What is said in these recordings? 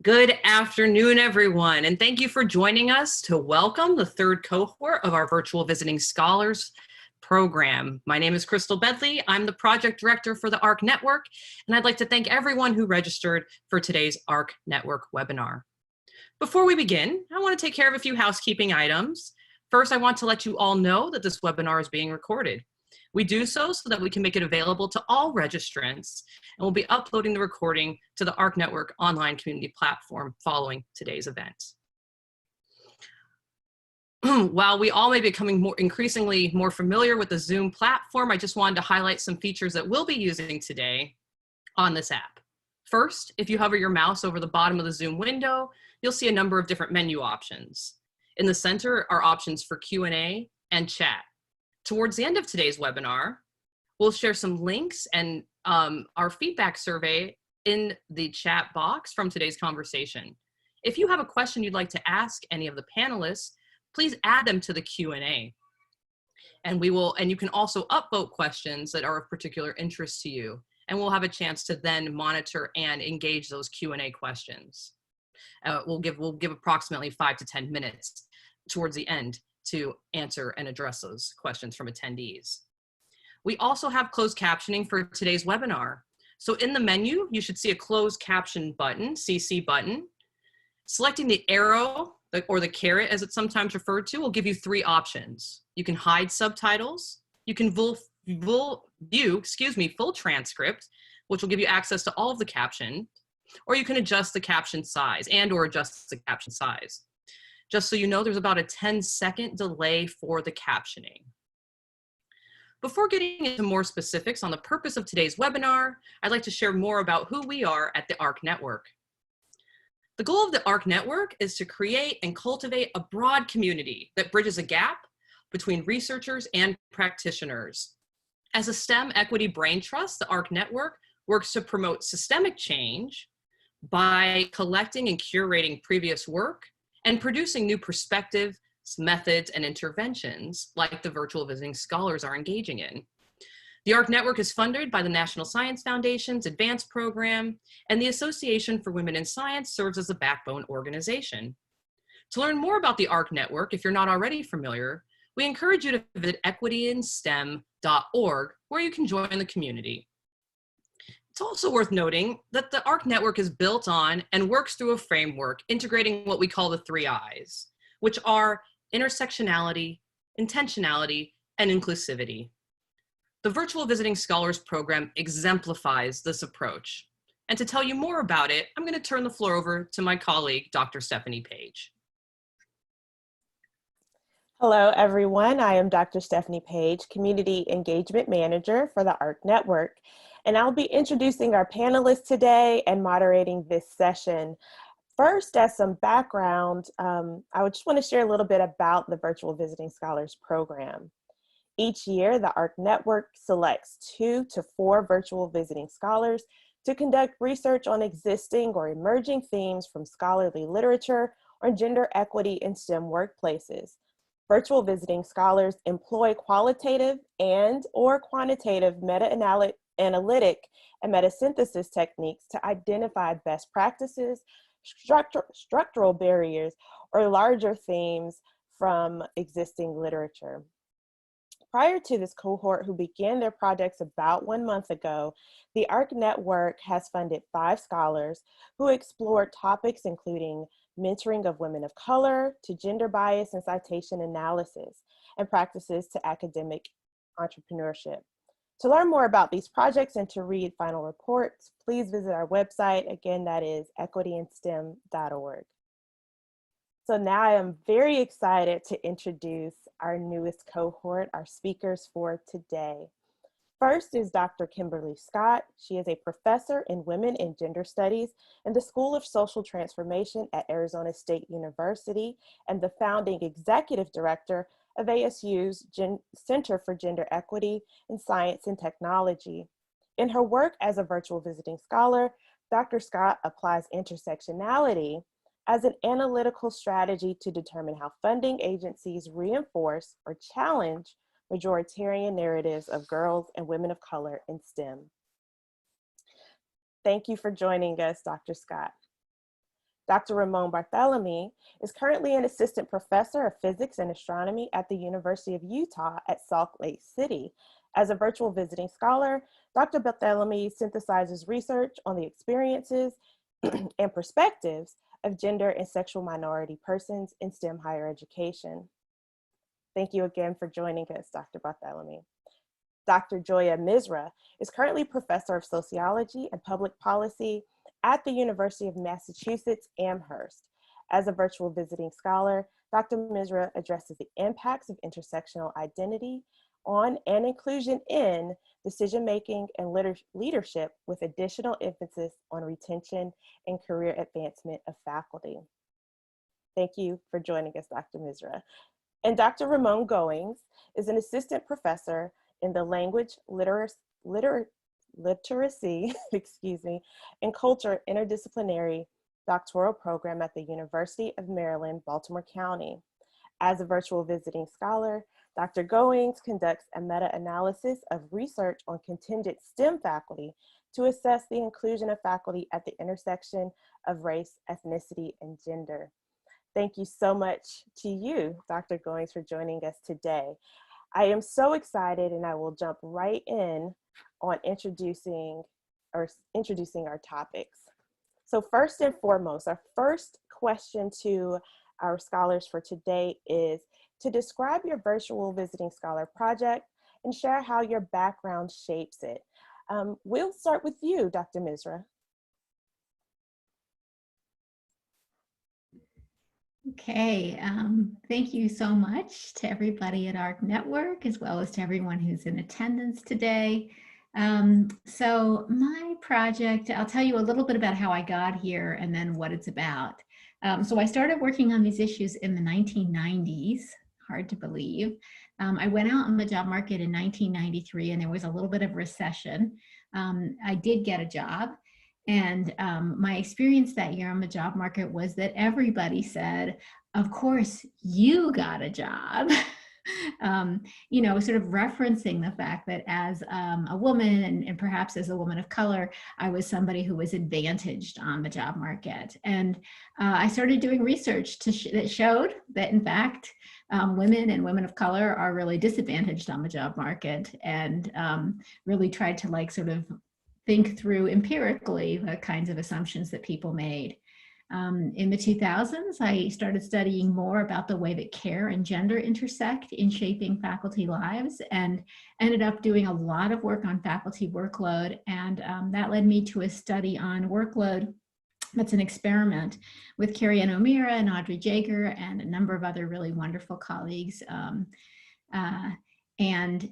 Good afternoon, everyone, and thank you for joining us to welcome the third cohort of our Virtual Visiting Scholars program. My name is Crystal Bedley. I'm the project director for the ARC Network, and I'd like to thank everyone who registered for today's ARC Network webinar. Before we begin, I want to take care of a few housekeeping items. First, I want to let you all know that this webinar is being recorded. We do so that we can make it available to all registrants, and we'll be uploading the recording to the ARC Network online community platform following today's event. While we all may be becoming increasingly more familiar with the Zoom platform, I just wanted to highlight some features that we'll be using today on this app. First, if you hover your mouse over the bottom of the Zoom window, you'll see a number of different menu options. In the center are options for Q&A and chat. Towards the end of today's webinar, we'll share some links and our feedback survey in the chat box from today's conversation. If you have a question you'd like to ask any of the panelists, please add them to the Q&A. And you can also upvote questions that are of particular interest to you. And we'll have a chance to then monitor and engage those Q&A questions. We'll give approximately 5 to 10 minutes towards the end to answer and address those questions from attendees. We also have closed captioning for today's webinar. So in the menu, you should see a closed caption button, CC button. Selecting the arrow, or the caret as it's sometimes referred to, will give you three options. You can hide subtitles, you can view full transcript, which will give you access to all of the caption, or you can adjust the caption size or adjust the caption size. Just so you know, there's about a 10-second delay for the captioning. Before getting into more specifics on the purpose of today's webinar, I'd like to share more about who we are at the ARC Network. The goal of the ARC Network is to create and cultivate a broad community that bridges a gap between researchers and practitioners. As a STEM equity brain trust, the ARC Network works to promote systemic change by collecting and curating previous work and producing new perspectives, methods, and interventions like the virtual visiting scholars are engaging in. The ARC Network is funded by the National Science Foundation's Advanced Program, and the Association for Women in Science serves as a backbone organization. To learn more about the ARC Network, if you're not already familiar, we encourage you to visit equityinstem.org, where you can join the community. It's also worth noting that the ARC Network is built on and works through a framework integrating what we call the 3 I's, which are intersectionality, intentionality, and inclusivity. The Virtual Visiting Scholars program exemplifies this approach. And to tell you more about it, I'm going to turn the floor over to my colleague, Dr. Stephanie Page. Hello, everyone. I am Dr. Stephanie Page, Community Engagement Manager for the ARC Network, and I'll be introducing our panelists today and moderating this session. First, as some background, I would just want to share a little bit about the Virtual Visiting Scholars program. Each year, the ARC Network selects 2 to 4 virtual visiting scholars to conduct research on existing or emerging themes from scholarly literature or gender equity in STEM workplaces. Virtual visiting scholars employ qualitative and/or quantitative meta-analytic and meta-synthesis techniques to identify best practices, structural barriers, or larger themes from existing literature. Prior to this cohort, who began their projects about 1 month ago, the ARC Network has funded 5 scholars who explored topics including mentoring of women of color, to gender bias and citation analysis, and practices to academic entrepreneurship. To learn more about these projects and to read final reports, please visit our website. Again, that is equityinstem.org. So now I am very excited to introduce our newest cohort, our speakers for today. First is Dr. Kimberly Scott. She is a professor in Women and Gender Studies in the School of Social Transformation at Arizona State University and the founding executive director of ASU's Center for Gender Equity in Science and Technology. In her work as a virtual visiting scholar, Dr. Scott applies intersectionality as an analytical strategy to determine how funding agencies reinforce or challenge majoritarian narratives of girls and women of color in STEM. Thank you for joining us, Dr. Scott. Dr. Ramon Barthelemy is currently an assistant professor of physics and astronomy at the University of Utah at Salt Lake City. As a virtual visiting scholar, Dr. Barthelemy synthesizes research on the experiences and perspectives of gender and sexual minority persons in STEM higher education. Thank you again for joining us, Dr. Barthelemy. Dr. Joya Misra is currently professor of sociology and public policy at the University of Massachusetts Amherst. As a virtual visiting scholar, Dr. Misra addresses the impacts of intersectional identity on and inclusion in decision-making and leadership, with additional emphasis on retention and career advancement of faculty. Thank you for joining us, Dr. Misra. And Dr. Ramon Goings is an assistant professor in the language, literacy, excuse me, and culture interdisciplinary doctoral program at the University of Maryland, Baltimore County. As a virtual visiting scholar, Dr. Goings conducts a meta-analysis of research on contingent STEM faculty to assess the inclusion of faculty at the intersection of race, ethnicity, and gender. Thank you so much to you, Dr. Goings, for joining us today. I am so excited, and I will jump right in on introducing our topics. So first and foremost, our first question to our scholars for today is to describe your virtual visiting scholar project and share how your background shapes it. We'll start with you, Dr. Misra. Okay, thank you so much to everybody at ARC Network, as well as to everyone who's in attendance today. So my project, I'll tell you a little bit about how I got here and then what it's about. So I started working on these issues in the 1990s, hard to believe. I went out on the job market in 1993 and there was a little bit of recession. I did get a job. And my experience that year on the job market was that everybody said, of course, you got a job. You know, sort of referencing the fact that as a woman and perhaps as a woman of color, I was somebody who was advantaged on the job market. And I started doing research that showed that, in fact, women and women of color are really disadvantaged on the job market, and really tried to like sort of think through empirically the kinds of assumptions that people made. In the 2000s, I started studying more about the way that care and gender intersect in shaping faculty lives, and ended up doing a lot of work on faculty workload. And that led me to a study on workload that's an experiment with Carrie Ann O'Meara and Audrey Jager and a number of other really wonderful colleagues. And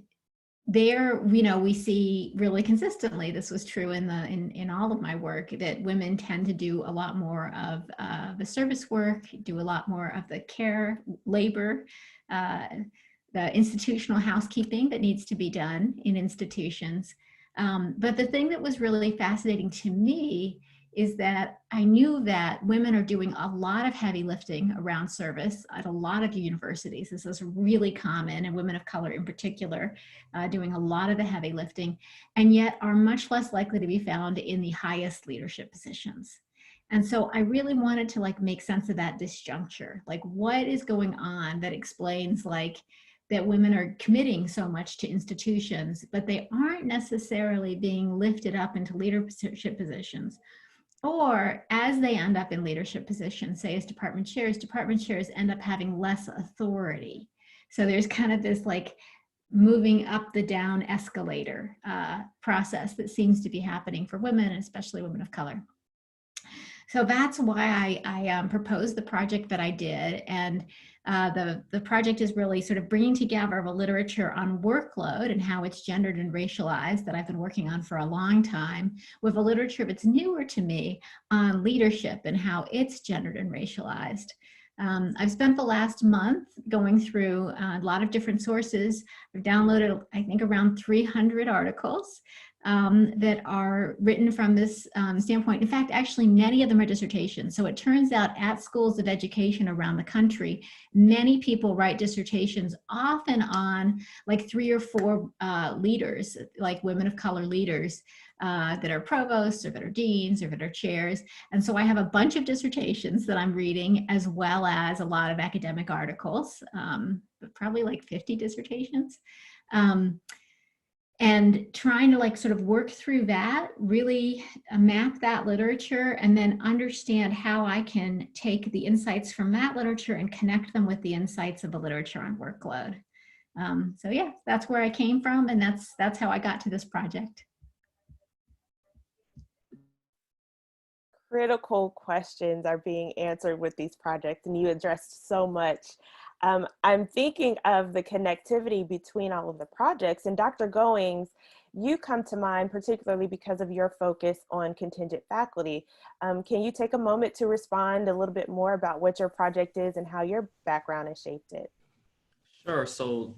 there, you know, we see really consistently, this was true in all of my work, that women tend to do a lot more of the service work, do a lot more of the care, labor, the institutional housekeeping that needs to be done in institutions. But the thing that was really fascinating to me is that I knew that women are doing a lot of heavy lifting around service at a lot of universities. This is really common, and women of color in particular doing a lot of the heavy lifting, and yet are much less likely to be found in the highest leadership positions. And so I really wanted to like make sense of that disjuncture. Like, what is going on that explains like that women are committing so much to institutions, but they aren't necessarily being lifted up into leadership positions. Or as they end up in leadership positions, say as department chairs end up having less authority. So there's kind of this like moving up the down escalator process that seems to be happening for women, especially women of color. So that's why I proposed the project that I did. And the project is really sort of bringing together the literature on workload and how it's gendered and racialized that I've been working on for a long time, with a literature that's newer to me on leadership and how it's gendered and racialized. I've spent the last month going through a lot of different sources. I've downloaded, I think, around 300 articles that are written from this standpoint. In fact, actually, many of them are dissertations. So it turns out at schools of education around the country, many people write dissertations often on like 3 or 4 leaders, like women of color leaders, that are provosts or that are deans or that are chairs. And so I have a bunch of dissertations that I'm reading, as well as a lot of academic articles, but probably like 50 dissertations. And trying to like sort of work through that, really map that literature, and then understand how I can take the insights from that literature and connect them with the insights of the literature on workload. So yeah, that's where I came from, and that's how I got to this project. Critical questions are being answered with these projects, and you addressed so much. I'm thinking of the connectivity between all of the projects, and Dr. Goings, you come to mind particularly because of your focus on contingent faculty. Can you take a moment to respond a little bit more about what your project is and how your background has shaped it? Sure. So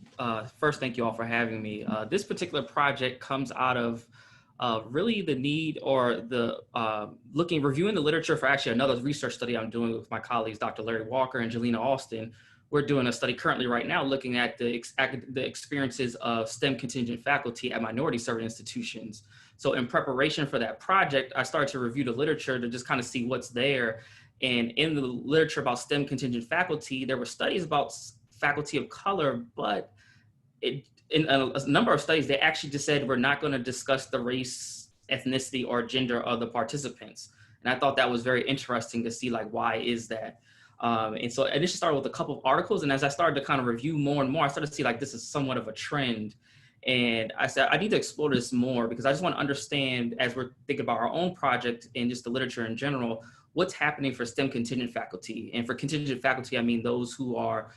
first, thank you all for having me. This particular project comes out of really the need or the reviewing the literature for actually another research study I'm doing with my colleagues, Dr. Larry Walker and Jelena Austin. We're doing a study currently right now looking at the experiences of STEM contingent faculty at minority-served institutions. So in preparation for that project, I started to review the literature to just kind of see what's there. And in the literature about STEM contingent faculty, there were studies about faculty of color, but in a number of studies, they actually just said, we're not going to discuss the race, ethnicity, or gender of the participants. And I thought that was very interesting to see, like, why is that? And so I initially started with a couple of articles, and as I started to kind of review more and more, I started to see like this is somewhat of a trend. And I said, I need to explore this more because I just want to understand, as we're thinking about our own project and just the literature in general, what's happening for STEM contingent faculty. And for contingent faculty, I mean those who are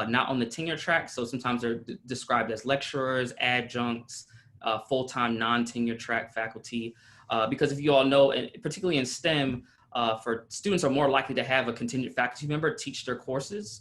not on the tenure track. So sometimes they're described as lecturers, adjuncts, full-time non-tenure track faculty. Because if you all know, and particularly in STEM, for students are more likely to have a contingent faculty member teach their courses.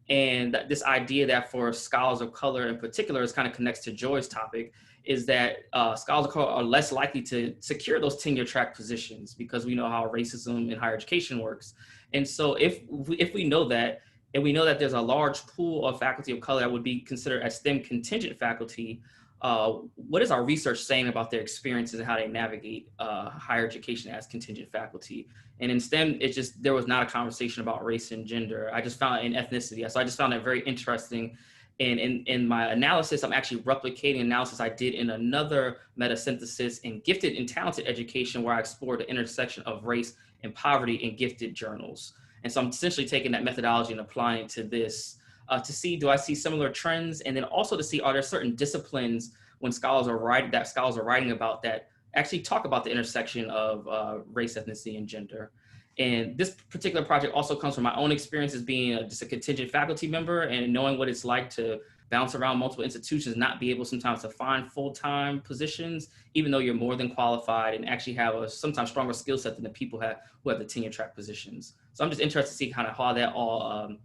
And this idea that for scholars of color in particular, is kind of connects to Joy's topic, is that scholars of color are less likely to secure those tenure track positions because we know how racism in higher education works. And so if we know that, and we know that there's a large pool of faculty of color that would be considered as STEM contingent faculty, what is our research saying about their experiences and how they navigate higher education as contingent faculty? And in STEM, there was not a conversation about race and gender. I just found it in ethnicity. So I just found that very interesting. And in my analysis, I'm actually replicating analysis I did in another meta-synthesis in gifted and talented education, where I explored the intersection of race and poverty in gifted journals. And so I'm essentially taking that methodology and applying it to this to see, do I see similar trends? And then also to see, are there certain disciplines when scholars are writing about that actually talk about the intersection of race, ethnicity, and gender. And this particular project also comes from my own experience as being just a contingent faculty member and knowing what it's like to bounce around multiple institutions, not be able sometimes to find full-time positions, even though you're more than qualified and actually have a sometimes stronger skill set than the people who have the tenure track positions. So I'm just interested to see kind of how that all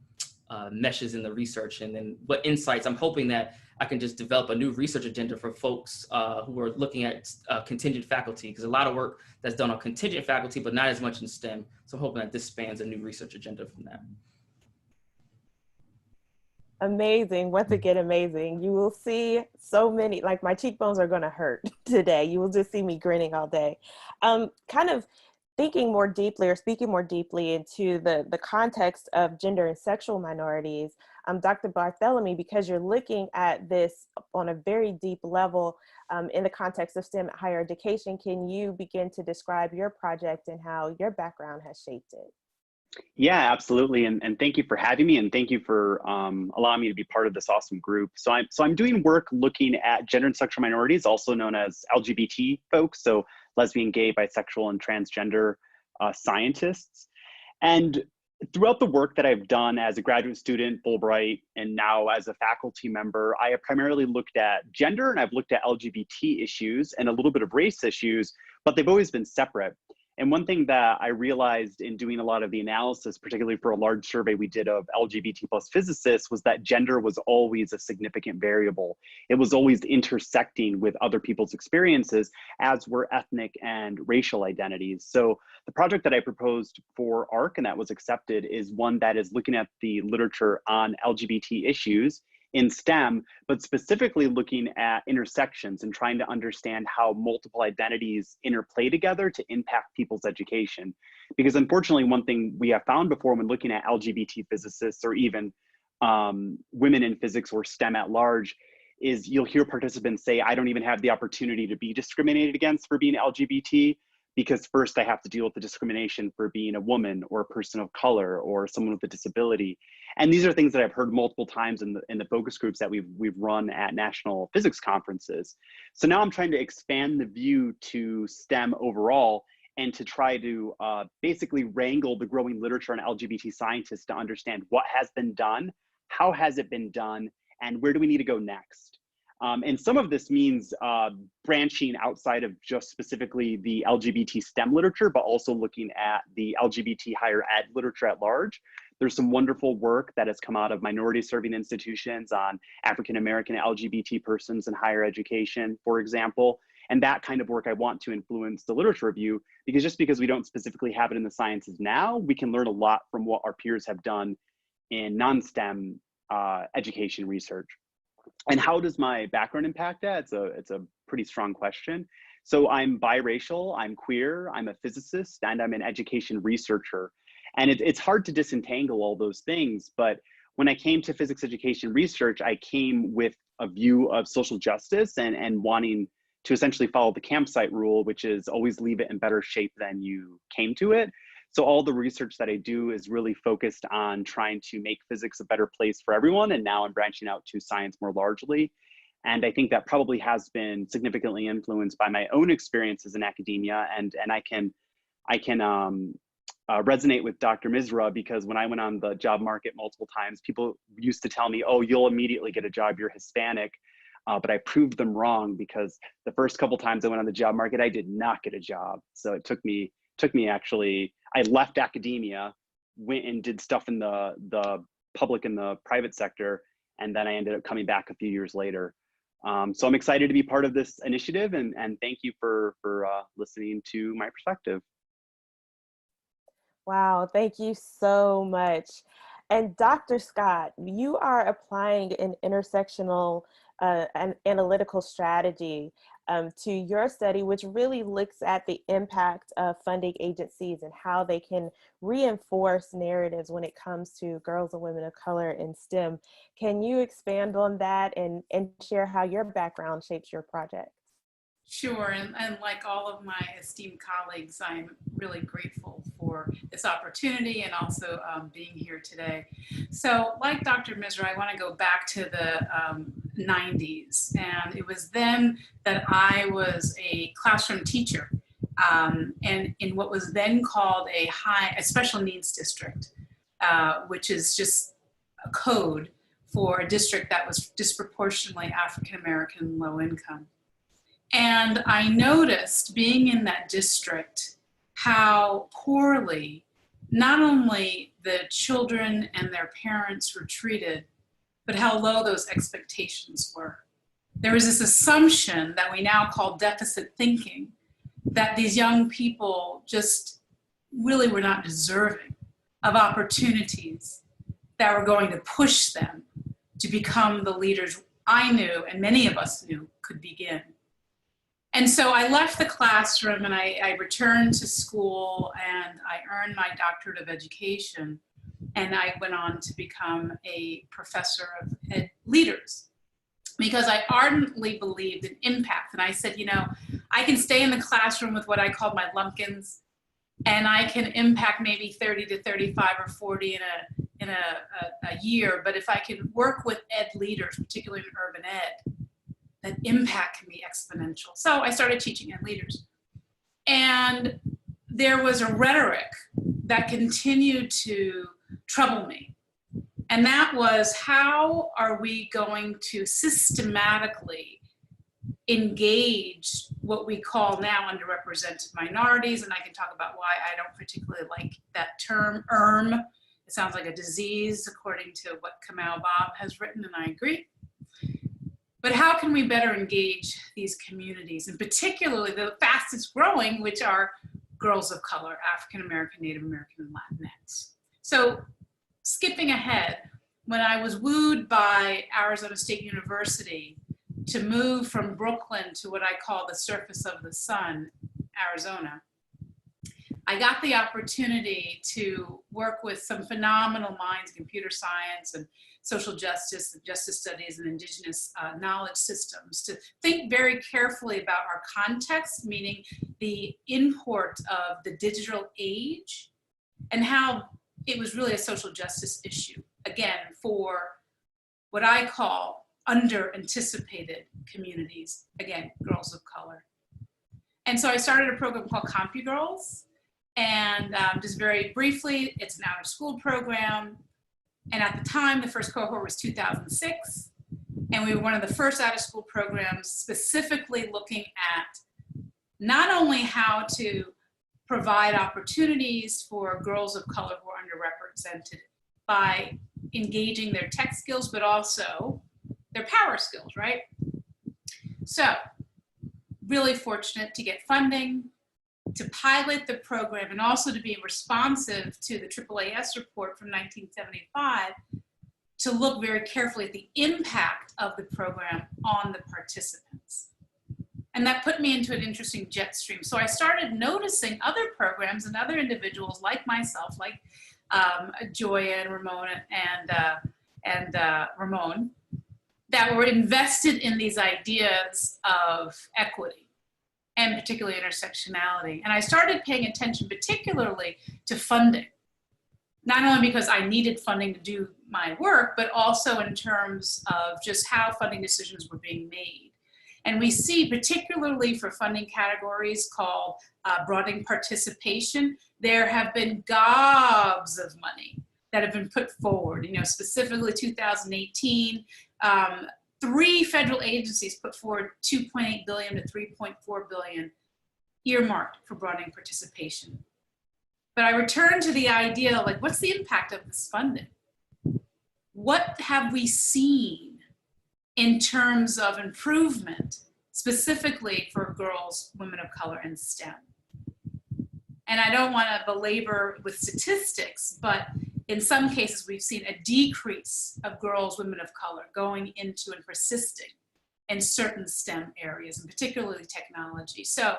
meshes in the research, and then what insights. I'm hoping that I can just develop a new research agenda for folks who are looking at contingent faculty, because a lot of work that's done on contingent faculty, but not as much in STEM. So I'm hoping that this spans a new research agenda from that. Amazing. Once again, amazing. You will see so many, like my cheekbones are going to hurt today. You will just see me grinning all day. Kind of thinking more deeply or speaking more deeply into the context of gender and sexual minorities, Dr. Barthelemy, because you're looking at this on a very deep level in the context of STEM at higher education, can you begin to describe your project and how your background has shaped it? Yeah, absolutely. And thank you for having me, and thank you for allowing me to be part of this awesome group. So I'm doing work looking at gender and sexual minorities, also known as LGBT folks, so lesbian, gay, bisexual, and transgender scientists. And throughout the work that I've done as a graduate student, Fulbright, and now as a faculty member, I have primarily looked at gender, and I've looked at LGBT issues and a little bit of race issues, but they've always been separate. And one thing that I realized in doing a lot of the analysis, particularly for a large survey we did of LGBT plus physicists, was that gender was always a significant variable. It was always intersecting with other people's experiences, as were ethnic and racial identities. So the project that I proposed for ARC, and that was accepted, is one that is looking at the literature on LGBT issues in STEM, but specifically looking at intersections and trying to understand how multiple identities interplay together to impact people's education. Because unfortunately, one thing we have found before when looking at LGBT physicists or even women in physics or STEM at large is you'll hear participants say, I don't even have the opportunity to be discriminated against for being LGBT, because first I have to deal with the discrimination for being a woman or a person of color or someone with a disability. And these are things that I've heard multiple times in the focus groups that we've run at national physics conferences. So now I'm trying to expand the view to STEM overall and to try to basically wrangle the growing literature on LGBT scientists to understand what has been done, how has it been done, and where do we need to go next? And some of this means branching outside of just specifically the LGBT STEM literature, but also looking at the LGBT higher ed literature at large. There's some wonderful work that has come out of minority serving institutions on African-American LGBT persons in higher education, for example. And that kind of work I want to influence the literature review, because just because we don't specifically have it in the sciences now, we can learn a lot from what our peers have done in non-STEM education research. And how does my background impact that? It's a pretty strong question. So I'm biracial, I'm queer, I'm a physicist, and I'm an education researcher. And it's hard to disentangle all those things, but when I came to physics education research, I came with a view of social justice and wanting to essentially follow the campsite rule, which is always leave it in better shape than you came to it. So all the research that I do is really focused on trying to make physics a better place for everyone. And now I'm branching out to science more largely. And I think that probably has been significantly influenced by my own experiences in academia. And I can resonate with Dr. Misra, because when I went on the job market multiple times, people used to tell me, oh, you'll immediately get a job, you're Hispanic. But I proved them wrong, because the first couple times I went on the job market, I did not get a job. So it took me actually, I left academia, went and did stuff in the public and the private sector, and then I ended up coming back a few years later. So I'm excited to be part of this initiative, and thank you for listening to my perspective. Wow, thank you so much. And Dr. Scott, you are applying an intersectional an analytical strategy to your study, which really looks at the impact of funding agencies and how they can reinforce narratives when it comes to girls and women of color in STEM. Can you expand on that and share how your background shapes your project? Sure, and like all of my esteemed colleagues, I'm really grateful for this opportunity and also being here today. So like Dr. Misra, I want to go back to the 90s, and it was then that I was a classroom teacher and in what was then called a special needs district, which is just a code for a district that was disproportionately African-American low income. And I noticed, being in that district, how poorly not only the children and their parents were treated, but how low those expectations were. There was this assumption that we now call deficit thinking, that these young people just really were not deserving of opportunities that were going to push them to become the leaders I knew, and many of us knew, could begin. And so I left the classroom and I returned to school, and I earned my doctorate of education, and I went on to become a professor of leaders, because I ardently believed in impact. And I said, you know, I can stay in the classroom with what I called my lumpkins, and I can impact maybe 30 to 35 or 40 in a year. But if I can work with ed leaders, particularly in urban ed, that impact can be exponential. So I started teaching ed leaders. And there was a rhetoric that continued to trouble me. And that was, how are we going to systematically engage what we call now underrepresented minorities? And I can talk about why I don't particularly like that term, ERM. It sounds like a disease, according to what Kamau Bob has written, and I agree. But how can we better engage these communities, and particularly the fastest growing, which are girls of color, African American, Native American, and Latinx? So skipping ahead, when I was wooed by Arizona State University to move from Brooklyn to what I call the surface of the sun, Arizona, I got the opportunity to work with some phenomenal minds in computer science and social justice and justice studies and indigenous knowledge systems to think very carefully about our context, meaning the import of the digital age and how it was really a social justice issue, again, for what I call under-anticipated communities, again, girls of color. And so I started a program called CompuGirls. And just very briefly, it's an out-of-school program. And at the time, the first cohort was 2006. And we were one of the first out-of-school programs specifically looking at not only how to provide opportunities for girls of color who are underrepresented by engaging their tech skills, but also their power skills, right? So really fortunate to get funding, to pilot the program, and also to be responsive to the AAAS report from 1975 to look very carefully at the impact of the program on the participants. And that put me into an interesting jet stream. So I started noticing other programs and other individuals like myself, like Joya and Ramon and Ramon, that were invested in these ideas of equity and particularly intersectionality. And I started paying attention particularly to funding, not only because I needed funding to do my work, but also in terms of just how funding decisions were being made. And we see, particularly for funding categories called broadening participation, there have been gobs of money that have been put forward. You know, specifically 2018, 3 federal agencies put forward $2.8 billion to $3.4 billion earmarked for broadening participation. But I return to the idea, like, what's the impact of this funding? What have we seen in terms of improvement, specifically for girls, women of color, and STEM? And I don't want to belabor with statistics, but in some cases, we've seen a decrease of girls, women of color going into and persisting in certain STEM areas, and particularly technology. So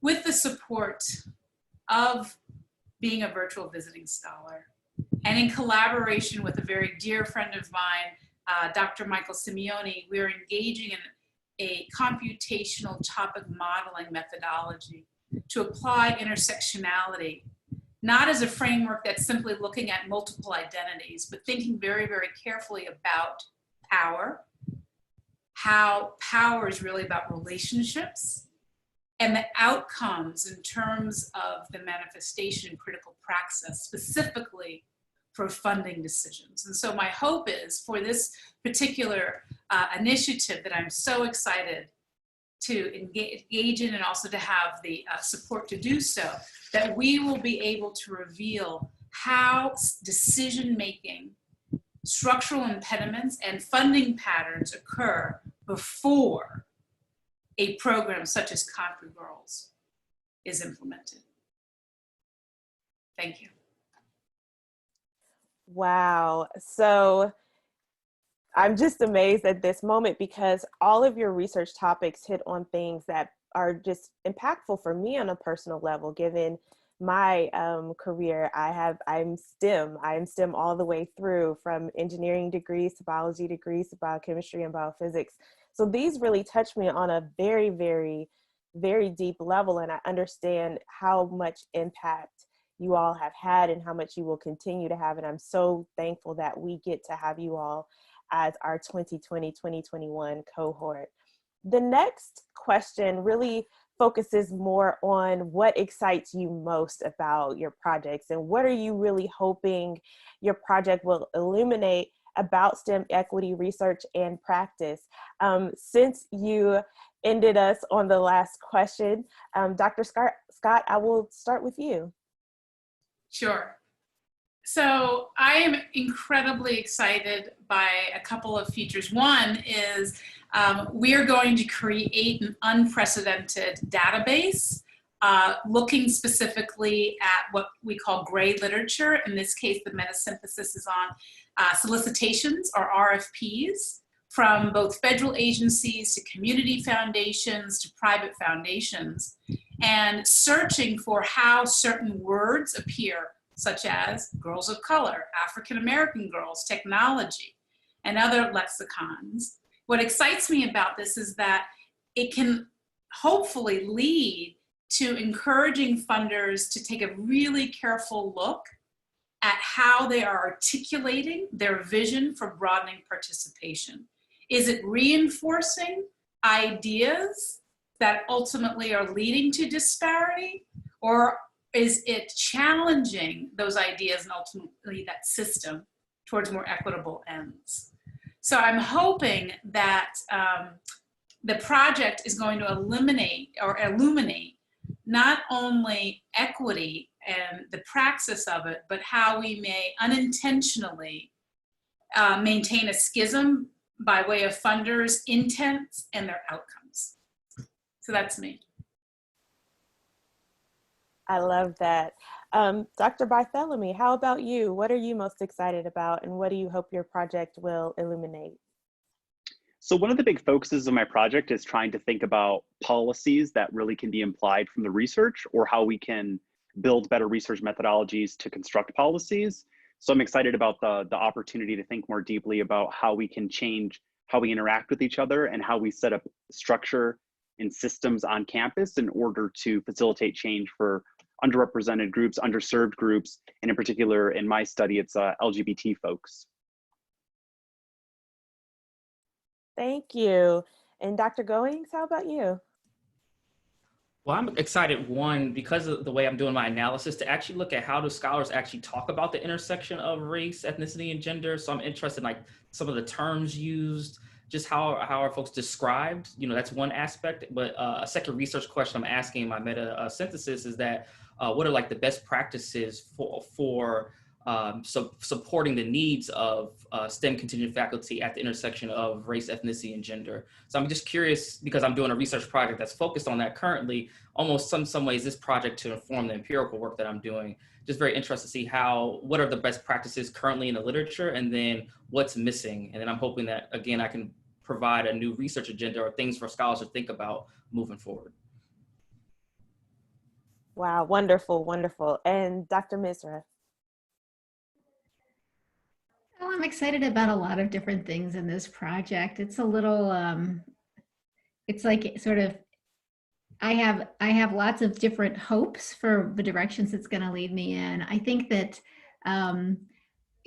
with the support of being a virtual visiting scholar, and in collaboration with a very dear friend of mine, Dr. Michael Simeone, we're engaging in a computational topic modeling methodology to apply intersectionality, not as a framework that's simply looking at multiple identities, but thinking very, very carefully about power, how power is really about relationships, and the outcomes in terms of the manifestation in critical praxis, specifically for funding decisions. And so my hope is for this particular initiative that I'm so excited to engage in, and also to have the support to do so, that we will be able to reveal how decision-making, structural impediments, and funding patterns occur before a program such as CompuGirls is implemented. Thank you. Wow. So I'm just amazed at this moment, because all of your research topics hit on things that are just impactful for me on a personal level, given my career. I'm STEM all the way through, from engineering degrees to biology degrees to biochemistry and biophysics. So these really touch me on a very, very, very deep level, and I understand how much impact you all have had and how much you will continue to have. And I'm so thankful that we get to have you all as our 2020-2021 cohort. The next question really focuses more on what excites you most about your projects, and what are you really hoping your project will illuminate about STEM equity research and practice. Since you ended us on the last question, Dr. Scott, I will start with you. Sure. So I am incredibly excited by a couple of features. One is we are going to create an unprecedented database looking specifically at what we call gray literature. In this case, the metasynthesis is on solicitations or RFPs from both federal agencies to community foundations to private foundations, and searching for how certain words appear, such as girls of color, African American girls, technology, and other lexicons. What excites me about this is that it can hopefully lead to encouraging funders to take a really careful look at how they are articulating their vision for broadening participation. Is it reinforcing ideas that ultimately are leading to disparity, or is it challenging those ideas and ultimately that system towards more equitable ends? So I'm hoping that the project is going to eliminate or illuminate not only equity and the praxis of it, but how we may unintentionally maintain a schism by way of funders' intents and their outcomes. So that's me. I love that. Dr. Barthelemy, how about you? What are you most excited about, and what do you hope your project will illuminate? So one of the big focuses of my project is trying to think about policies that really can be implied from the research, or how we can build better research methodologies to construct policies. So I'm excited about the opportunity to think more deeply about how we can change how we interact with each other and how we set up structure and systems on campus in order to facilitate change for underrepresented groups, underserved groups, and in particular, in my study, it's LGBT folks. Thank you. And Dr. Goings, how about you? Well, I'm excited, one, because of the way I'm doing my analysis, to actually look at how do scholars actually talk about the intersection of race, ethnicity, and gender. So I'm interested in like some of the terms used, just how are folks described? You know, that's one aspect. But a second research question I'm asking in my meta synthesis is that what are like the best practices for supporting the needs of STEM contingent faculty at the intersection of race, ethnicity, and gender. So I'm just curious, because I'm doing a research project that's focused on that currently, almost some ways this project to inform the empirical work that I'm doing. Just very interested to see what are the best practices currently in the literature, and then what's missing. And then I'm hoping that, again, I can provide a new research agenda or things for scholars to think about moving forward. Wow, wonderful, wonderful. And Dr. Misra? Well, I'm excited about a lot of different things in this project. It's a little, it's like sort of, I have lots of different hopes for the directions it's going to lead me in. I think that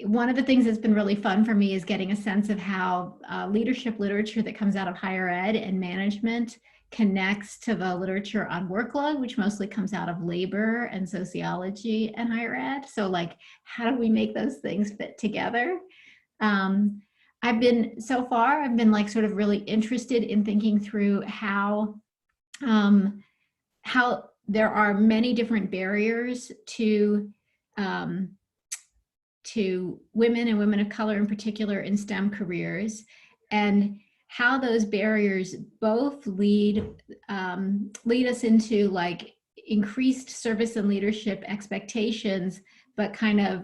one of the things that's been really fun for me is getting a sense of how leadership literature that comes out of higher ed and management connects to the literature on workload, which mostly comes out of labor and sociology and higher ed. So like, how do we make those things fit together? I've been like sort of really interested in thinking through how there are many different barriers to women and women of color in particular in STEM careers, and how those barriers both lead us into like increased service and leadership expectations, but kind of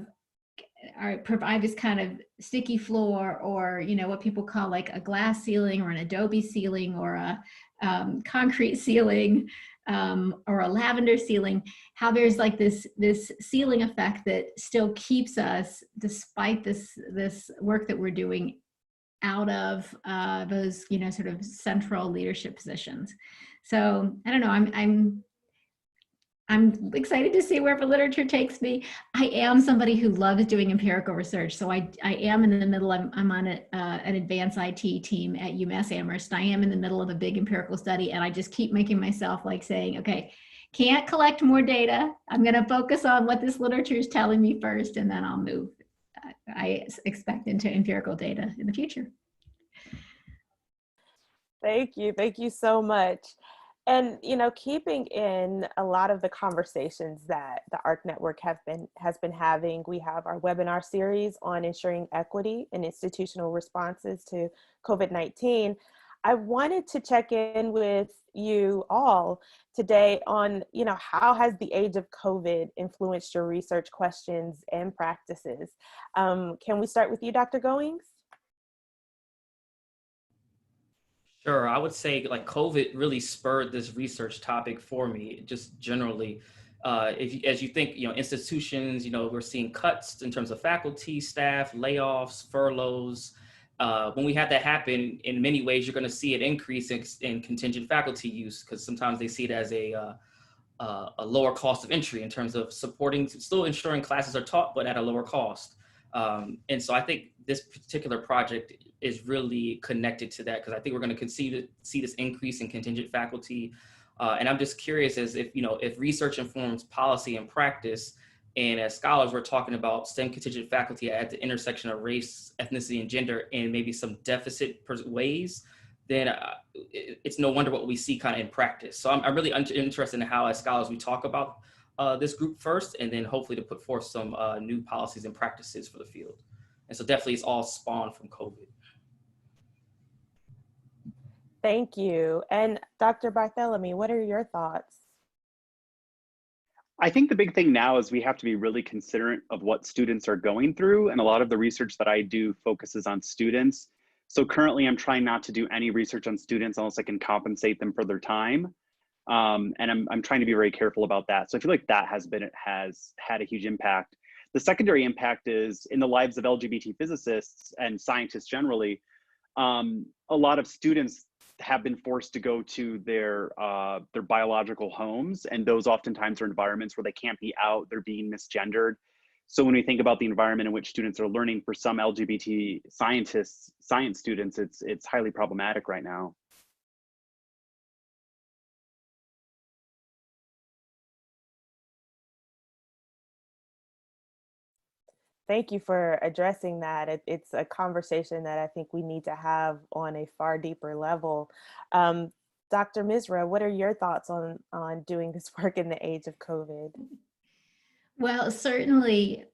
provide this kind of sticky floor, or what people call like a glass ceiling or an adobe ceiling or a concrete ceiling or a lavender ceiling. How there's like this ceiling effect that still keeps us, despite this work that we're doing, out of those sort of central leadership positions. So I don't know, I'm excited to see where the literature takes me. I am somebody who loves doing empirical research. So I am in the middle, I'm on an advanced IT team at UMass Amherst. I am in the middle of a big empirical study, and I just keep making myself like saying, okay, can't collect more data. I'm gonna focus on what this literature is telling me first, and then I'll move, I expect, into empirical data in the future. Thank you so much. And keeping in a lot of the conversations that the ARC Network has been having, we have our webinar series on ensuring equity and institutional responses to COVID-19. I wanted to check in with you all today on, how has the age of COVID influenced your research questions and practices? Can we start with you, Dr. Goings? Sure, I would say like COVID really spurred this research topic for me, just generally. As you think, institutions, we're seeing cuts in terms of faculty, staff, layoffs, furloughs. When we have that happen, in many ways, you're going to see an increase in contingent faculty use, because sometimes they see it as a lower cost of entry in terms of still ensuring classes are taught, but at a lower cost. And so I think this particular project is really connected to that, because I think we're going to see this increase in contingent faculty. And I'm just curious as if research informs policy and practice, and as scholars, we're talking about STEM contingent faculty at the intersection of race, ethnicity, and gender, and maybe some deficit ways, then it's no wonder what we see kind of in practice. So I'm really interested in how, as scholars, we talk about this group first, and then hopefully to put forth some new policies and practices for the field. And so definitely it's all spawned from COVID. Thank you. And Dr. Barthelemy, what are your thoughts? I think the big thing now is we have to be really considerate of what students are going through. And a lot of the research that I do focuses on students. So currently I'm trying not to do any research on students unless I can compensate them for their time. And I'm trying to be very careful about that. So I feel like that has had a huge impact. The secondary impact is in the lives of LGBT physicists and scientists generally. A lot of students have been forced to go to their biological homes, and those oftentimes are environments where they can't be out, they're being misgendered. So when we think about the environment in which students are learning, for some LGBT science students, it's highly problematic right now. Thank you for addressing that. It's a conversation that I think we need to have on a far deeper level. Dr. Misra, what are your thoughts on doing this work in the age of COVID? Well, certainly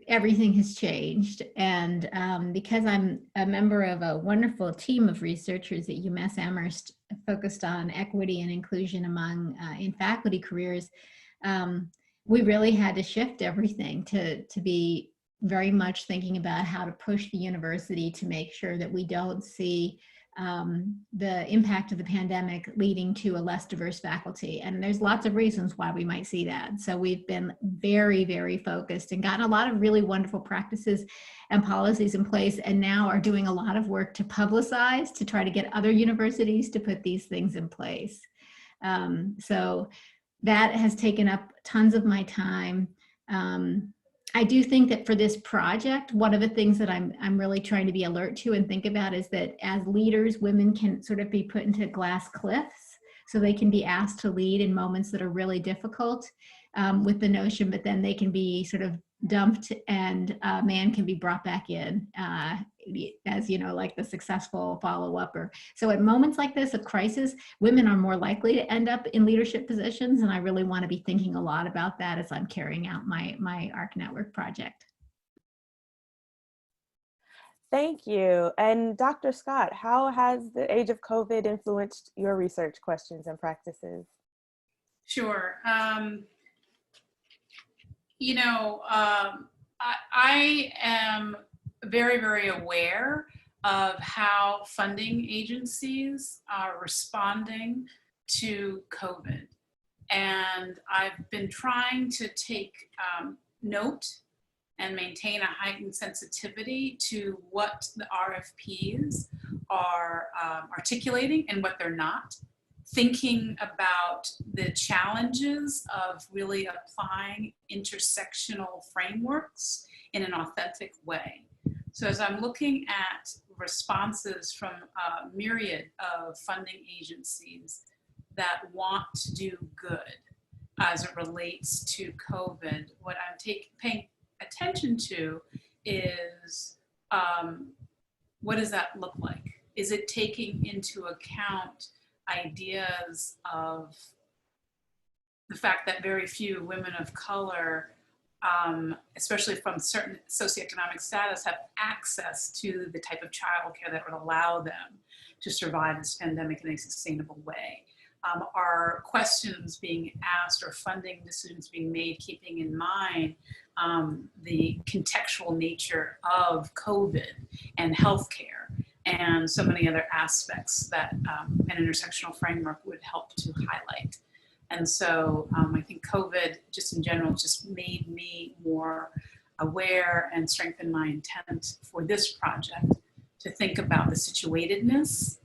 everything has changed. And because I'm a member of a wonderful team of researchers at UMass Amherst focused on equity and inclusion among in faculty careers, we really had to shift everything to be very much thinking about how to push the university to make sure that we don't see the impact of the pandemic leading to a less diverse faculty. And there's lots of reasons why we might see that. So we've been very, very focused and gotten a lot of really wonderful practices and policies in place, and now are doing a lot of work to publicize, to try to get other universities to put these things in place. So that has taken up tons of my time. I do think that for this project, one of the things that I'm really trying to be alert to and think about is that as leaders, women can sort of be put into glass cliffs, so they can be asked to lead in moments that are really difficult with the notion, but then they can be sort of dumped and a man can be brought back in as, like the successful follow-up. So at moments like this, of crisis, women are more likely to end up in leadership positions. And I really want to be thinking a lot about that as I'm carrying out my ARC Network project. Thank you. And Dr. Scott, how has the age of COVID influenced your research questions and practices? Sure. I am very, very aware of how funding agencies are responding to COVID. And I've been trying to take note and maintain a heightened sensitivity to what the RFPs are articulating and what they're not. Thinking about the challenges of really applying intersectional frameworks in an authentic way. So as I'm looking at responses from a myriad of funding agencies that want to do good as it relates to COVID, what I'm paying attention to is what does that look like? Is it taking into account ideas of the fact that very few women of color especially from certain socioeconomic status, have access to the type of childcare that would allow them to survive this pandemic in a sustainable way. Are questions being asked or funding decisions being made keeping in mind the contextual nature of COVID and healthcare and so many other aspects that an intersectional framework would help to highlight. And so I think COVID just in general just made me more aware and strengthened my intent for this project to think about the situatedness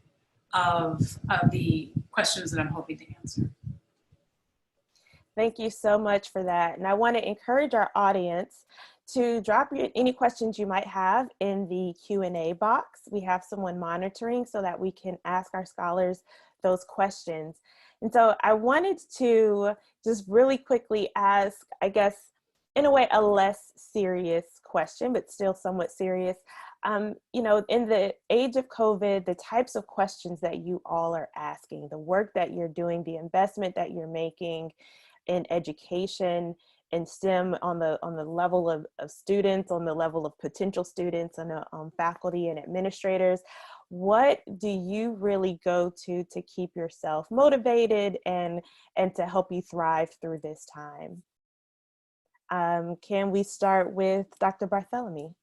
of the questions that I'm hoping to answer. Thank you so much for that. And I want to encourage our audience to drop any questions you might have in the Q&A box. We have someone monitoring so that we can ask our scholars those questions. And so I wanted to just really quickly ask, I guess, in a way, a less serious question, but still somewhat serious. You know, in the age of COVID, the types of questions that you all are asking, the work that you're doing, the investment that you're making in education and STEM on the level of students, on the level of potential students and faculty and administrators, what do you really go to keep yourself motivated and to help you thrive through this time? Can we start with Dr. Barthelemy?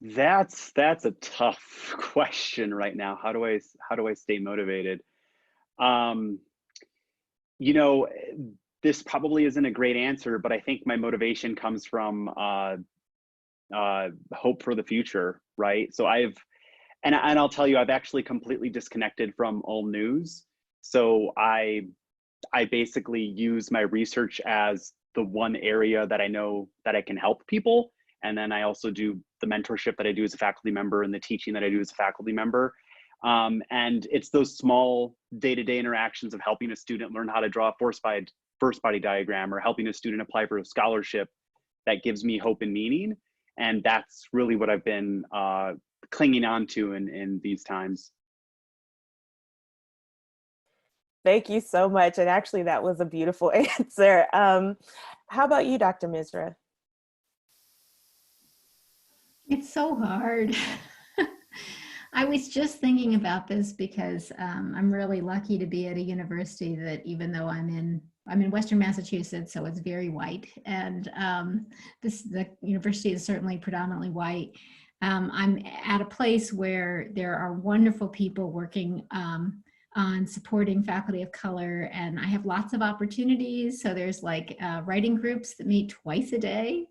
That's a tough question right now. How do I stay motivated? You know, this probably isn't a great answer, but I think my motivation comes from hope for the future, right? So and I'll tell you, I've actually completely disconnected from all news. So I basically use my research as the one area that I know that I can help people. And then I also do the mentorship that I do as a faculty member and the teaching that I do as a faculty member. And it's those small day-to-day interactions of helping a student learn how to draw a first body diagram or helping a student apply for a scholarship that gives me hope and meaning. And that's really what I've been clinging on to in these times. Thank you so much. And actually, that was a beautiful answer. How about you, Dr. Misra? It's so hard. I was just thinking about this because I'm really lucky to be at a university that, even though I'm in Western Massachusetts, so it's very white, and the university is certainly predominantly white. I'm at a place where there are wonderful people working on supporting faculty of color, and I have lots of opportunities. So there's like writing groups that meet twice a day.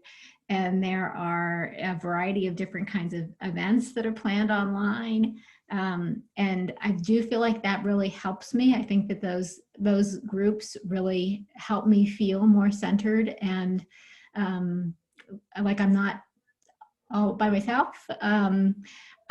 And there are a variety of different kinds of events that are planned online. And I do feel like that really helps me. I think that those groups really help me feel more centered and like I'm not all by myself.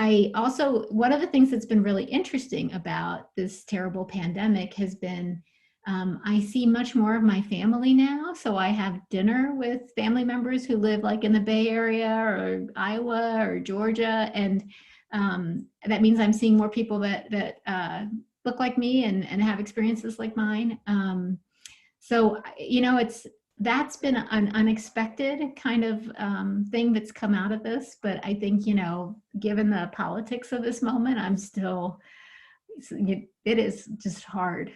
I also, one of the things that's been really interesting about this terrible pandemic has been I see much more of my family now. So I have dinner with family members who live like in the Bay Area or Iowa or Georgia. And that means I'm seeing more people that look like me and have experiences like mine. So, you know, that's been an unexpected kind of thing that's come out of this. But I think, you know, given the politics of this moment, it is just hard.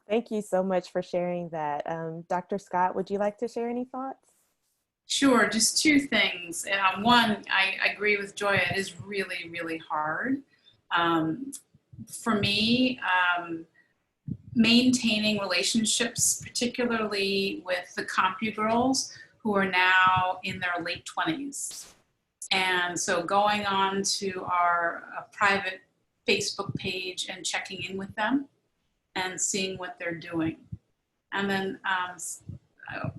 Thank you so much for sharing that. Dr. Scott, would you like to share any thoughts? Sure, just two things. One, I agree with Joya, it is really, really hard. For me, maintaining relationships, particularly with the CompuGirls who are now in their late 20s. And so going on to our private Facebook page and checking in with them and seeing what they're doing. And then, I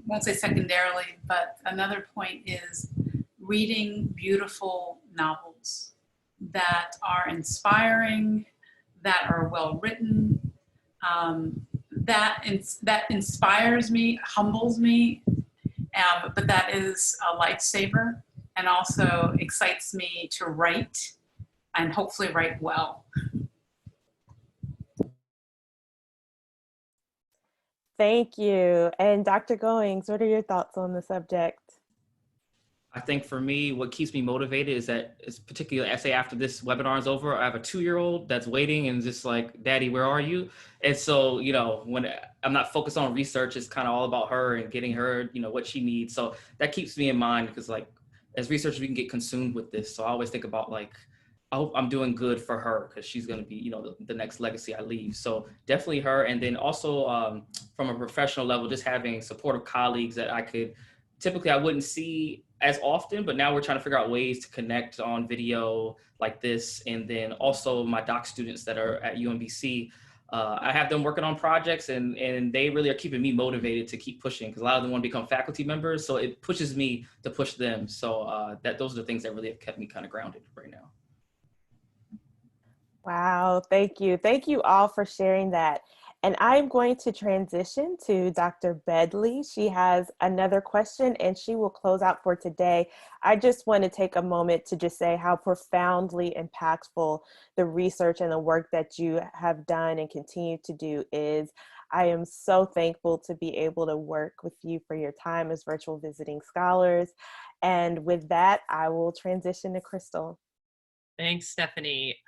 won't say secondarily, but another point is reading beautiful novels that are inspiring, that are well written, that inspires me, humbles me, but that is a lifesaver and also excites me to write and hopefully write well. Thank you. And Dr. Goings, what are your thoughts on the subject? I think for me, what keeps me motivated is that, it's particularly, I say after this webinar is over, I have a 2-year-old that's waiting and just like, Daddy, where are you? And so, you know, when I'm not focused on research, it's kind of all about her and getting her, you know, what she needs. So that keeps me in mind, because like, as researchers, we can get consumed with this. So I always think about like, I hope I'm doing good for her, because she's going to be, you know, the next legacy I leave. So definitely her. And then also from a professional level, just having supportive colleagues that typically I wouldn't see as often, but now we're trying to figure out ways to connect on video like this. And then also my doc students that are at UMBC, I have them working on projects, and they really are keeping me motivated to keep pushing, because a lot of them want to become faculty members. So it pushes me to push them. So those are the things that really have kept me kind of grounded right now. Wow, thank you. Thank you all for sharing that. And I'm going to transition to Dr. Bedley. She has another question and she will close out for today. I just want to take a moment to just say how profoundly impactful the research and the work that you have done and continue to do is. I am so thankful to be able to work with you for your time as virtual visiting scholars. And with that, I will transition to Crystal. Thanks, Stephanie.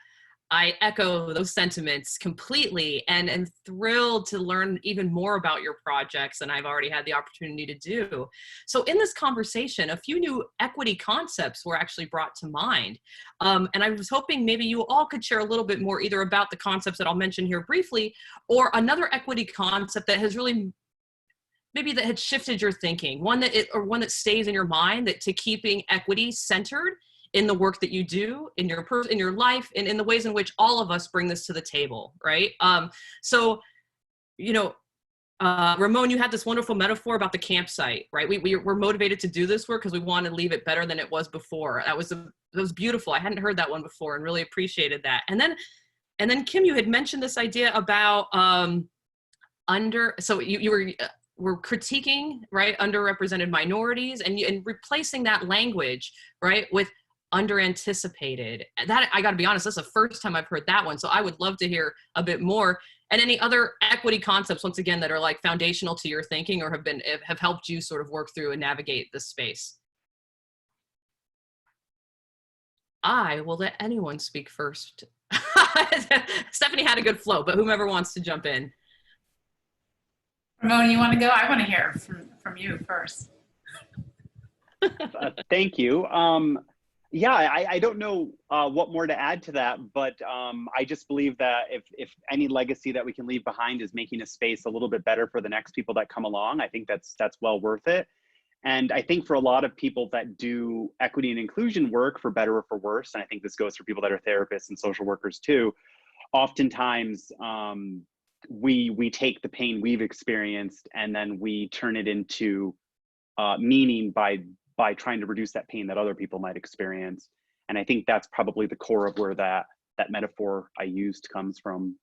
I echo those sentiments completely, and am thrilled to learn even more about your projects than I've already had the opportunity to do. So in this conversation, a few new equity concepts were actually brought to mind. And I was hoping maybe you all could share a little bit more either about the concepts that I'll mention here briefly, or another equity concept that has really maybe that had shifted your thinking, one that stays in your mind, that to keeping equity centered in the work that you do, in your life, and in the ways in which all of us bring this to the table, right? So, you know, Ramon, you had this wonderful metaphor about the campsite, right? We're motivated to do this work because we want to leave it better than it was before. That was beautiful. I hadn't heard that one before and really appreciated that. And then Kim, you had mentioned this idea about so you were critiquing, right, underrepresented minorities, and replacing that language, right, with underanticipated. That, I got to be honest, that's the first time I've heard that one. So I would love to hear a bit more. And any other equity concepts, once again, that are like foundational to your thinking or have helped you sort of work through and navigate this space. I will let anyone speak first. Stephanie had a good flow, but whomever wants to jump in. Ramon, you want to go? I want to hear from you first. Thank you. Yeah, I don't know what more to add to that, but I just believe that if any legacy that we can leave behind is making a space a little bit better for the next people that come along, I think that's well worth it. And I think for a lot of people that do equity and inclusion work, for better or for worse, and I think this goes for people that are therapists and social workers too, oftentimes we take the pain we've experienced and then we turn it into meaning by trying to reduce that pain that other people might experience. And I think that's probably the core of where that metaphor I used comes from.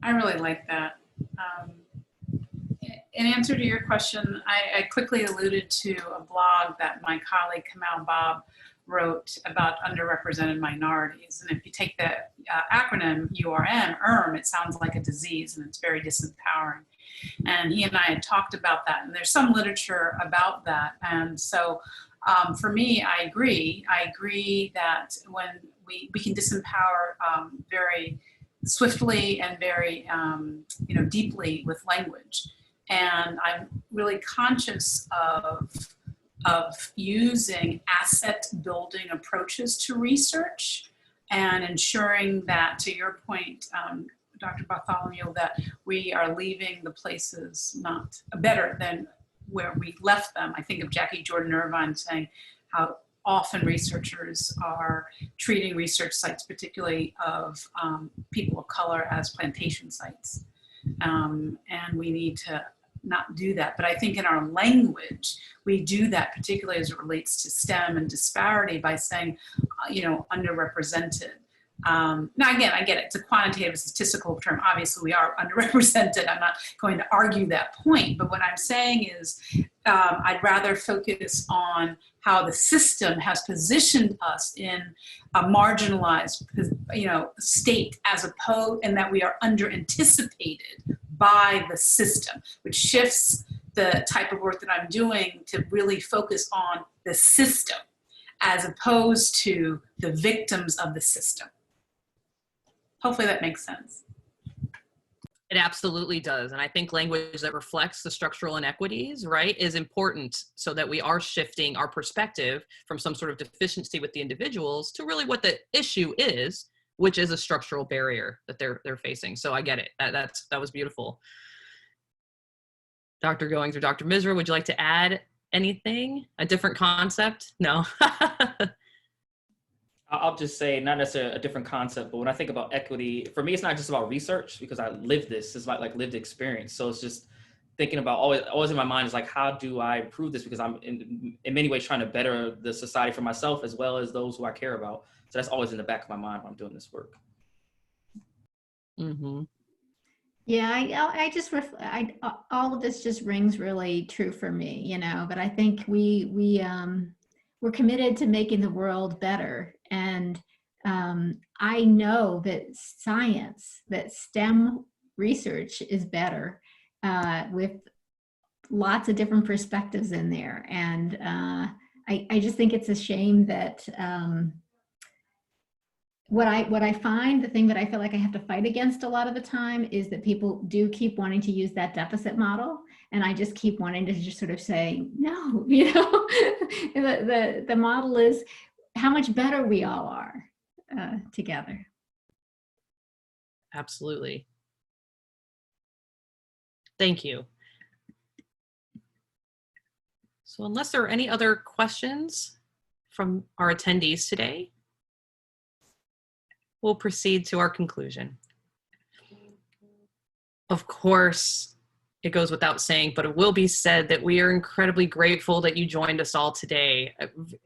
I really like that. In answer to your question, I quickly alluded to a blog that my colleague Kamal Bob wrote about underrepresented minorities. And if you take the acronym URM, it sounds like a disease and it's very disempowering. And he and I had talked about that, and there's some literature about that. And so for me, I agree that when we can disempower very swiftly and very deeply with language. And I'm really conscious of using asset building approaches to research and ensuring that, to your point, Dr. Bartholomew, that we are leaving the places not better than where we left them. I think of Jackie Jordan Irvine saying how often researchers are treating research sites, particularly of people of color, as plantation sites. And we need to not do that. But I think in our language, we do that, particularly as it relates to STEM and disparity, by saying, underrepresented. Now, again, I get it. It's a quantitative, statistical term. Obviously, we are underrepresented. I'm not going to argue that point. But what I'm saying is I'd rather focus on how the system has positioned us in a marginalized, state as opposed, and that we are under anticipated by the system, which shifts the type of work that I'm doing to really focus on the system as opposed to the victims of the system. Hopefully that makes sense. It absolutely does. And I think language that reflects the structural inequities, right, is important so that we are shifting our perspective from some sort of deficiency with the individuals to really what the issue is, which is a structural barrier that they're facing. So I get it. That was beautiful. Dr. Goings or Dr. Misra, would you like to add anything? A different concept? No. I'll just say, not necessarily a different concept, but when I think about equity, for me, it's not just about research because I live this. It's like lived experience. So it's just thinking about always in my mind is like, how do I improve this? Because I'm in many ways trying to better the society for myself as well as those who I care about. So that's always in the back of my mind when I'm doing this work. Mm-hmm. Yeah, all of this just rings really true for me, but I think we're committed to making the world better. And I know that that STEM research is better with lots of different perspectives in there. And I just think it's a shame that what I find, the thing that I feel like I have to fight against a lot of the time is that people do keep wanting to use that deficit model. And I just keep wanting to just sort of say, no, the model is how much better we all are together. Absolutely. Thank you. So unless there are any other questions from our attendees today, we'll proceed to our conclusion. Of course, it goes without saying, but it will be said that we are incredibly grateful that you joined us all today.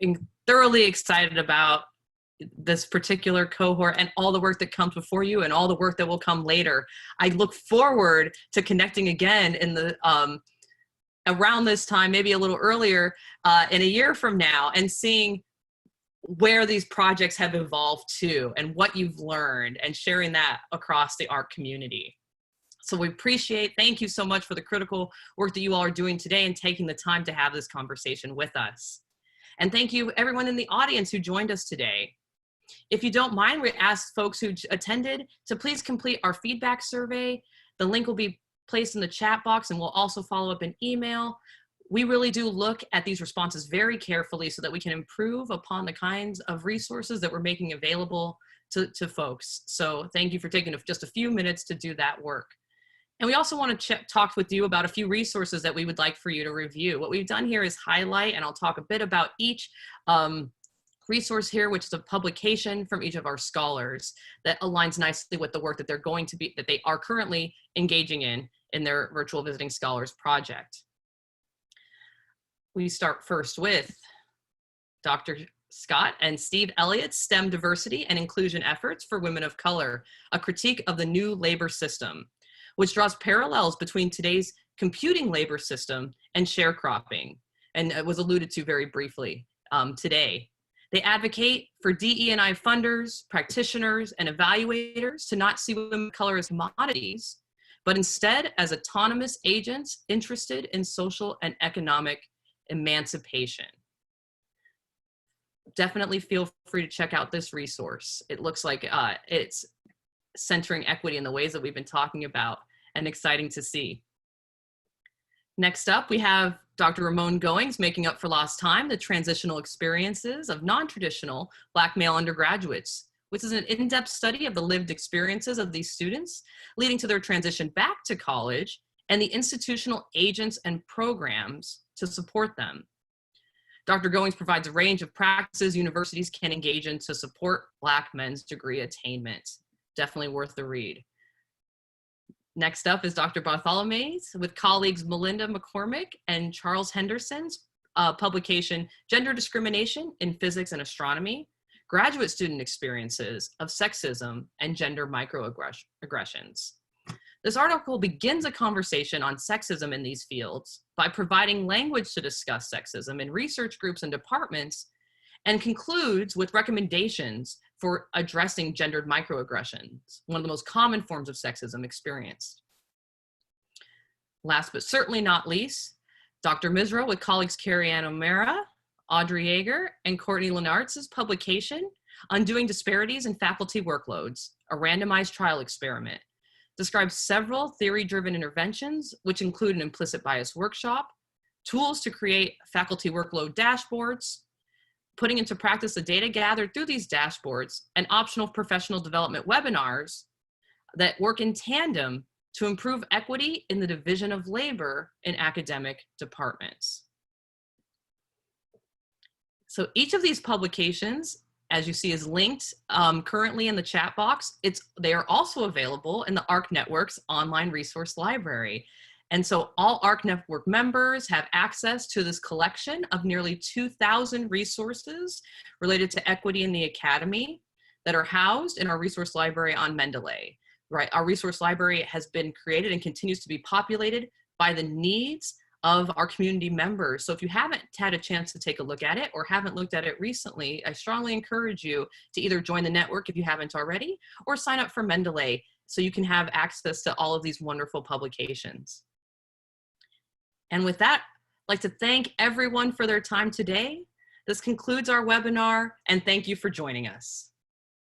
I'm thoroughly excited about this particular cohort and all the work that comes before you and all the work that will come later. I look forward to connecting again in the around this time, maybe a little earlier, in a year from now, and seeing where these projects have evolved to and what you've learned and sharing that across the art community. So we thank you so much for the critical work that you all are doing today and taking the time to have this conversation with us. And thank you everyone in the audience who joined us today. If you don't mind, we ask folks who attended to please complete our feedback survey. The link will be placed in the chat box and we'll also follow up in email. We really do look at these responses very carefully so that we can improve upon the kinds of resources that we're making available to folks. So thank you for taking just a few minutes to do that work. And we also want to talk with you about a few resources that we would like for you to review. What we've done here is highlight, and I'll talk a bit about each resource here, which is a publication from each of our scholars that aligns nicely with the work that they are currently engaging in their Virtual Visiting Scholars project. We start first with Dr. Scott and Steve Elliott's STEM Diversity and Inclusion Efforts for Women of Color, a critique of the new labor system, which draws parallels between today's computing labor system and sharecropping, and it was alluded to very briefly today. They advocate for DE&I funders, practitioners, and evaluators to not see women of color as commodities, but instead as autonomous agents interested in social and economic emancipation. Definitely feel free to check out this resource. It looks like it's centering equity in the ways that we've been talking about, and exciting to see. Next up, we have Dr. Ramon Goings, Making Up for Lost Time, the Transitional Experiences of Non-Traditional Black Male Undergraduates, which is an in-depth study of the lived experiences of these students, leading to their transition back to college and the institutional agents and programs to support them. Dr. Goings provides a range of practices universities can engage in to support Black men's degree attainment. Definitely worth the read. Next up is Dr. Barthelemy with colleagues Melinda McCormick and Charles Henderson's publication, Gender Discrimination in Physics and Astronomy, Graduate Student Experiences of Sexism and Gender Microaggressions. This article begins a conversation on sexism in these fields by providing language to discuss sexism in research groups and departments, and concludes with recommendations for addressing gendered microaggressions, one of the most common forms of sexism experienced. Last but certainly not least, Dr. Misra with colleagues Carrie Ann O'Mara, Audrey Yeager, and Courtney Lenartz's publication, Undoing Disparities in Faculty Workloads, a randomized trial experiment, describes several theory-driven interventions, which include an implicit bias workshop, tools to create faculty workload dashboards, putting into practice the data gathered through these dashboards, and optional professional development webinars that work in tandem to improve equity in the division of labor in academic departments. So each of these publications, as you see, is linked currently in the chat box. They are also available in the ARC Network's online resource library. And so all ARC Network members have access to this collection of nearly 2,000 resources related to equity in the academy that are housed in our resource library on Mendeley. Right, our resource library has been created and continues to be populated by the needs of our community members. So if you haven't had a chance to take a look at it or haven't looked at it recently, I strongly encourage you to either join the network if you haven't already, or sign up for Mendeley so you can have access to all of these wonderful publications. And with that, I'd like to thank everyone for their time today. This concludes our webinar, and thank you for joining us.